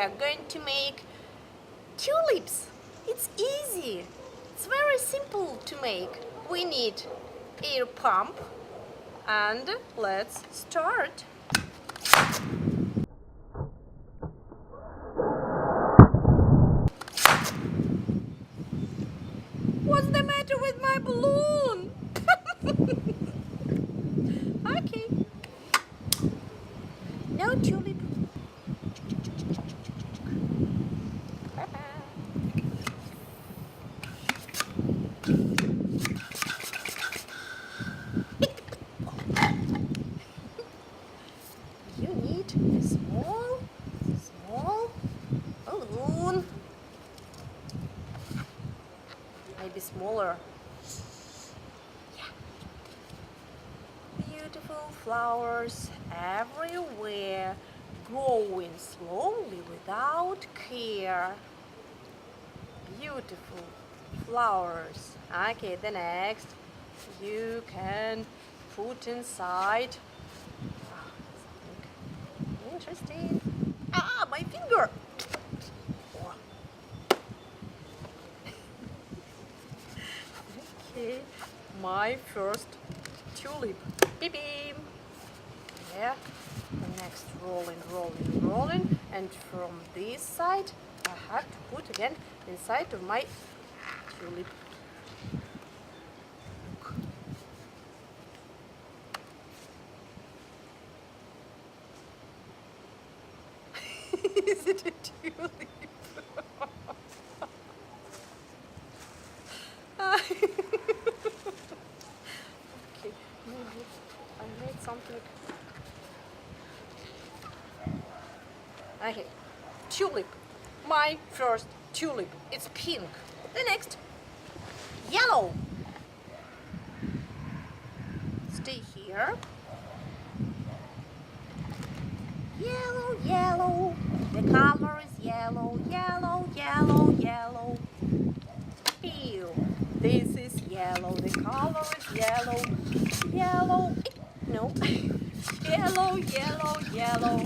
are going to make tulips. It's easy. It's very simple to make. We need air pump and let's start. What's the matter with my balloon? Okay. No tulip. You need a small balloon. Maybe smaller. Yeah. Beautiful flowers everywhere, growing slowly without care. Beautiful flowers. Okay, the next you can put inside something interesting. Ah, my finger! Okay, my first tulip. Beep beep. Yeah. The next rolling, and from this side I have to put again inside of my tulip. Look. Is it a tulip? Okay, maybe I made something. Okay, tulip. My first tulip. It's pink. The next, yellow. Stay here. Yellow, yellow. The color is yellow, yellow, yellow, yellow. Ew. This is yellow. The color is yellow, yellow. No. Yellow, yellow, yellow.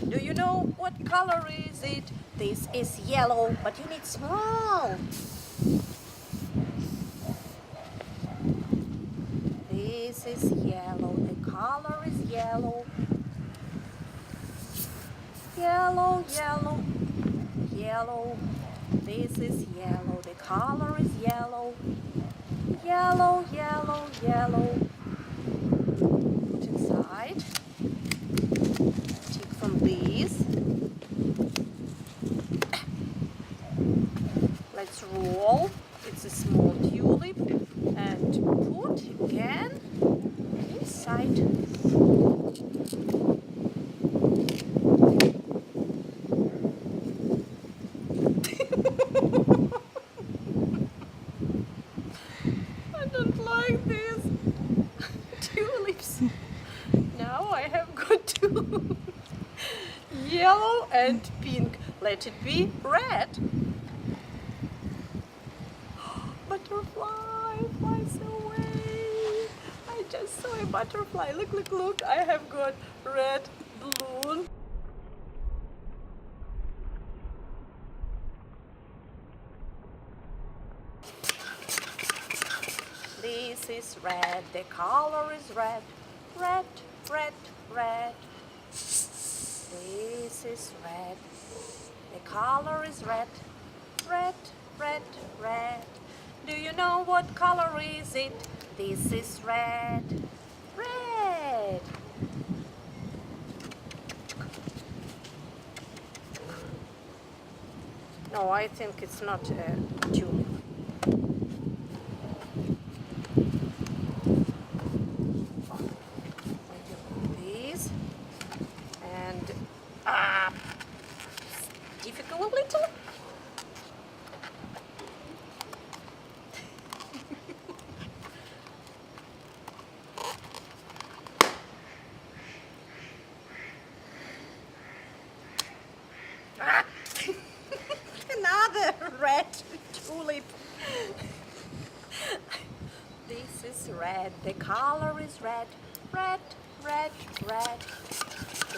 Do you know what color is it? This is yellow, but you need small. This is yellow. The color is yellow. Yellow, yellow, yellow. This is yellow. The color is yellow. Yellow, yellow, yellow. Put inside. Take from these. Let's roll. It's a small tulip and put again inside. I don't like these tulips. Now I have got two. Yellow and pink. Let it be red. Butterfly flies away. I just saw a butterfly. Look, look, look. I have got red balloon. This is red. The color is red. Red, red, red. This is red. The color is red. Red, red, red. Do you know what color is it? This is red. Red. No, I think it's not a tulip. These and difficult a little. Another red tulip. This is red. The color is red. Red, red, red.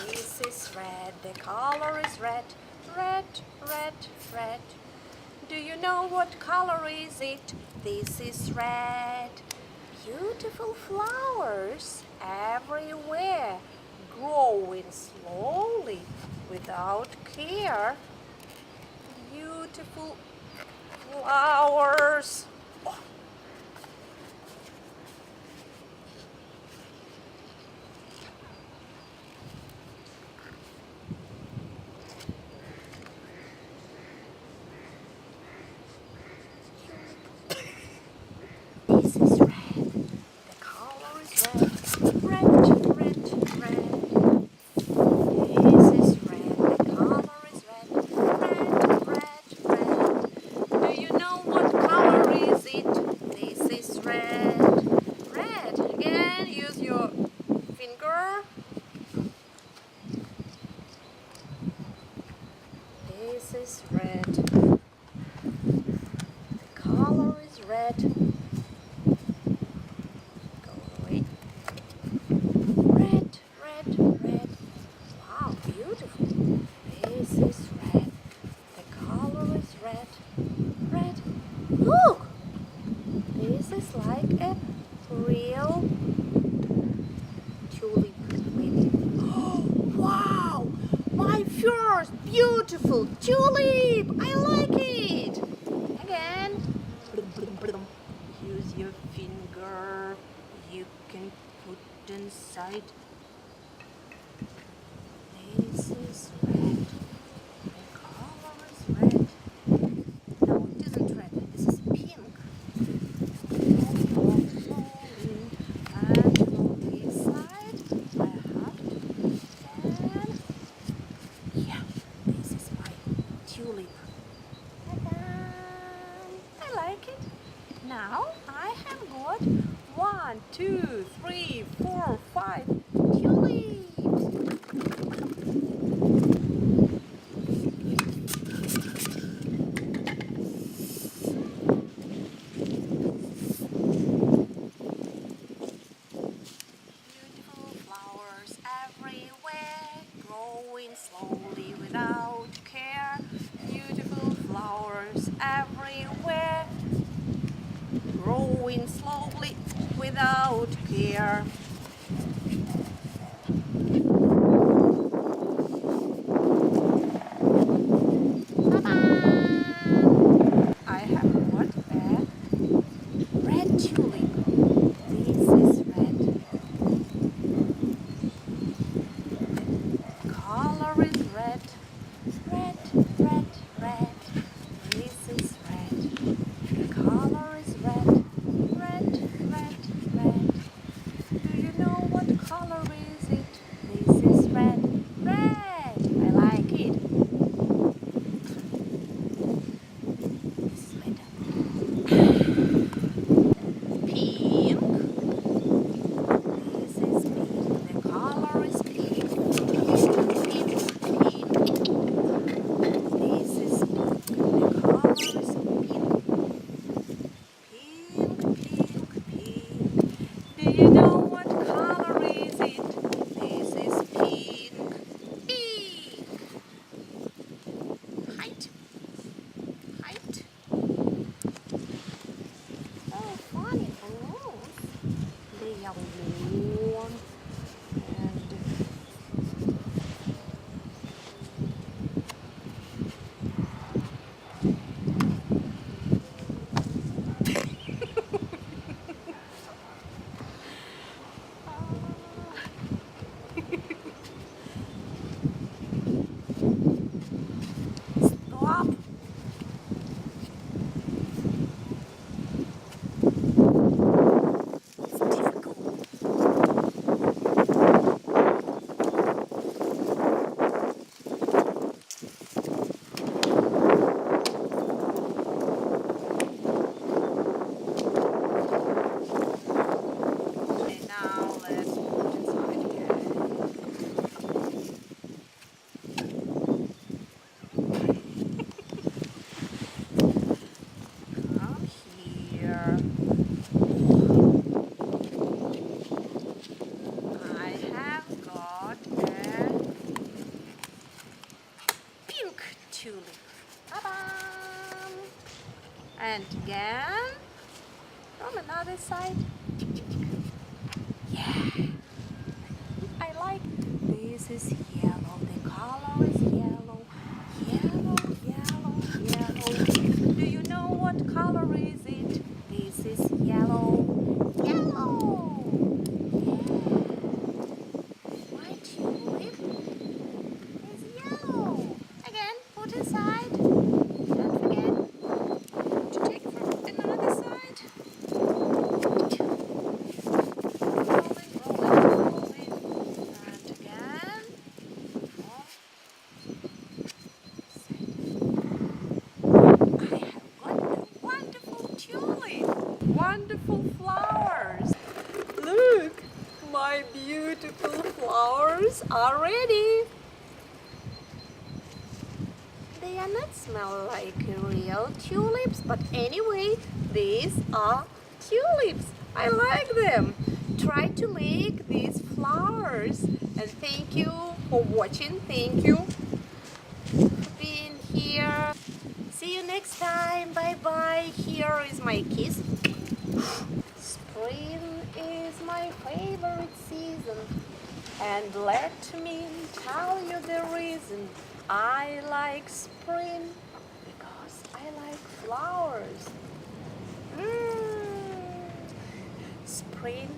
This is red. The color is red. red, red, red. Do you know what color is it? This is red. Beautiful flowers everywhere, growing slowly without care. Beautiful flowers. Oh. This is red. The color is red. Red, red, red. This is red. The color is red. Red, red, red. Do you know what color is it? This is red. Red. Again, use your finger. This is red. The color is red. Go away. Red, red, red. Wow, beautiful. This is red. The color is red. Red. Look! This is like a real tulip, maybe. Oh, wow! My first beautiful tulip! I like it! Again. Use your finger. You can put inside. This is red. The color is red. No, it isn't red. This is pink. And on this side, I have and yeah, this is my tulip. I like it. Now I have got 1, 2, 3, 4, 5 tulips. Beautiful flowers everywhere, growing slowly without care. Beautiful flowers everywhere, growing slowly without care. I have got a red tulip. This is red. The color is red. Red, red, red. This is red. The color is red. Red, red, red. Do you tulip. Ta-da! And again from another side. Yeah, I like. This is yellow. The color is yellow. Yellow, yellow, yellow. Do you know what color is it? This is yellow. Yellow. Yeah. My tulip is yellow. Again, put aside. Don't forget to take from another side. Rolling, rolling, rolling. And again. I have got a wonderful tulip. Wonderful flowers. Look, my beautiful flowers are ready. They are not smell like real tulips, but anyway, these are tulips. I like them. Try to make these flowers. And thank you for watching. Thank you for being here. See you next time. Bye bye. Here is my kiss. Spring is my favorite season. And let me tell you the reason. I like spring because I like flowers. Spring